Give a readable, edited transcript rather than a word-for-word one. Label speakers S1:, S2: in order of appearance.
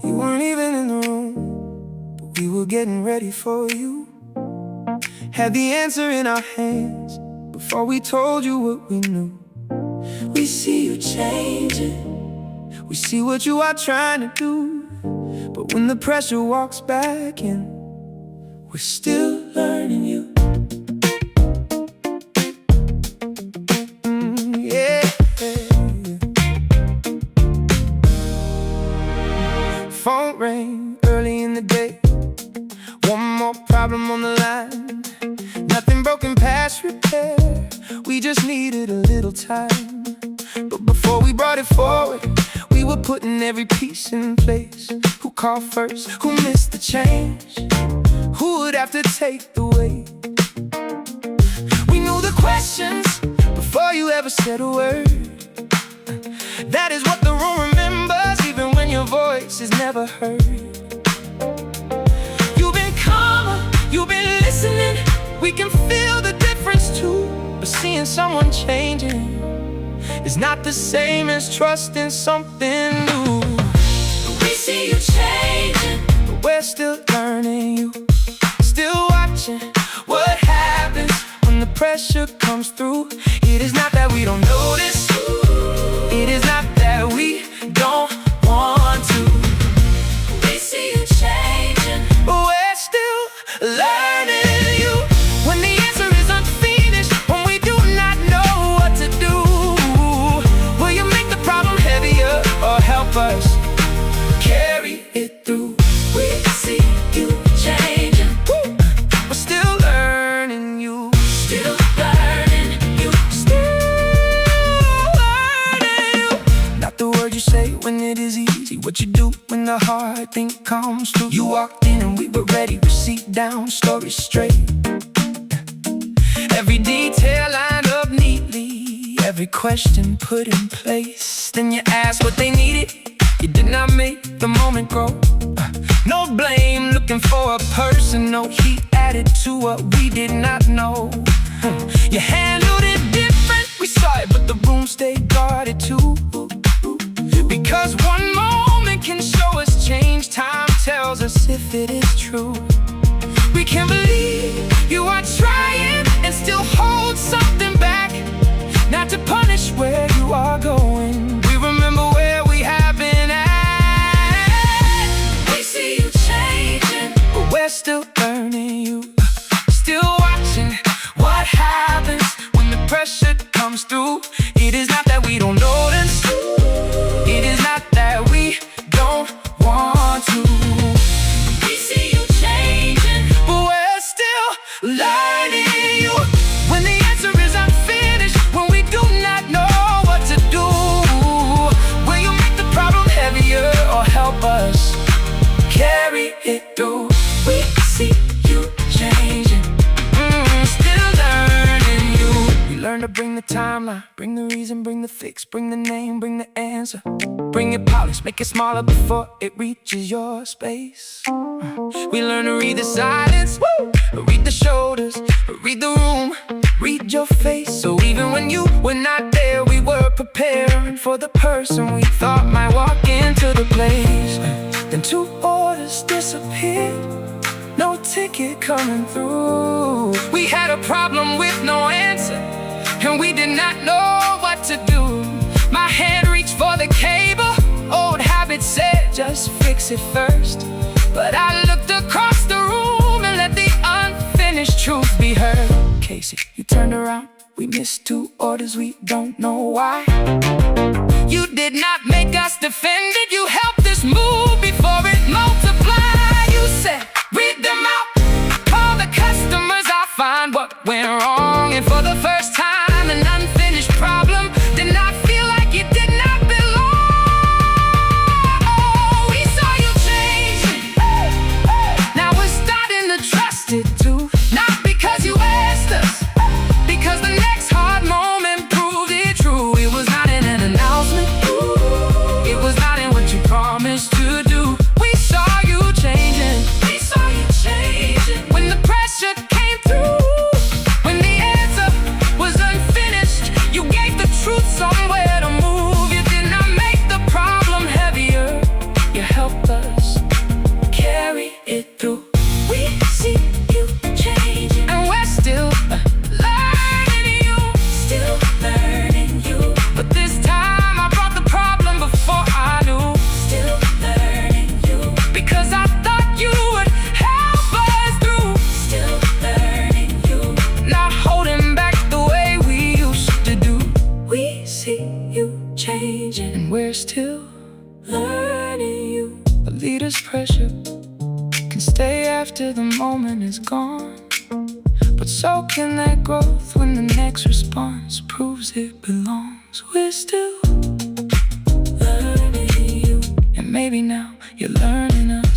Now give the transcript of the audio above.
S1: You weren't even in the room, but we were getting ready for you. Had the answer in our hands before we told you what we knew. We see you changing, we see what you are trying to do. But when the pressure walks back in, we're still learning you. Yeah. Phone rang early in the day. One more problem on the line. Nothing broken past repair. We just needed a little time. But before we brought it forward, we were putting every piece in place. Who called first? Who missed the change? Who would have to take the weight? We knew the questions before you ever said a word. That is what the room remembers, even when your voice is never heard. You've been calmer, you've been listening. We can feel the difference too. But seeing someone changing is not the same as trusting something new.
S2: We see you changing,
S1: but we're still learning you. Still watching what happens when the pressure comes through. It is not that we don't notice, it is not that we don't want to.
S2: we see you changing,
S1: But we're still learning you. When the answer is unfinished, when we do not know what to do, will you make the problem heavier or help us carry it through?
S2: we see you changing,
S1: Woo! We're still learning you.
S2: still learning you.
S1: Not the word you say when it is easy, what you do when the hard thing comes through. You walked in and we were ready, receipt down, story straight. Every detail lined up neatly, every question put in place. Then you asked what they needed, you did not make the moment grow. No blame, looking for a person, no heat added to what we did not know. You handled it different, we saw it, but the room stayed guarded too. Because one moment can show us change, time tells us if it is true. We can't believe you are trying and still hold something back. Not to punish where you are going, we remember where we have been at.
S2: We see you changing,
S1: But we're still learning you. Still watching what happens when the pressure comes through. It is not that we don't notice, it is not that we don't want to.
S2: we see you changing,
S1: But we're still learning you. When the answer is unfinished, when we do not know what to do, will you make the problem heavier or help us carry it through?
S2: we see you changing,
S1: Still learning you. We learn to bring the timeline, bring the reason, bring the fix, bring the name, bring the answer. Bring it polished, make it smaller before it reaches your space. We learn to read the silence, read the shoulders, read the room, read your face. So even when you were not there, we were preparing for the person we thought might walk into the place. Then 2 orders disappeared, no ticket coming through. We had a problem with no answer, and we did not know what to do. My hand reached for the cable, old habit said just fix it first. But I looked across the room and let the unfinished truth be heard. Kasey, you turned around, we missed 2 orders, we don't know why. You did not make us defend it, you helped us move before it multiplied. You said, read them out, call the customers, I'll find what went wrong. And for the first time, an unfinished problem did not feel like it did not belong. Oh, we saw you changing, now we're starting to trust it too. Not because you asked us, because the next hard moment proved it true. It was not in an announcement, it was not in what you promised to do. is gone. But so can that growth when the next response proves it belongs. We're still learning you, and maybe now you're learning us.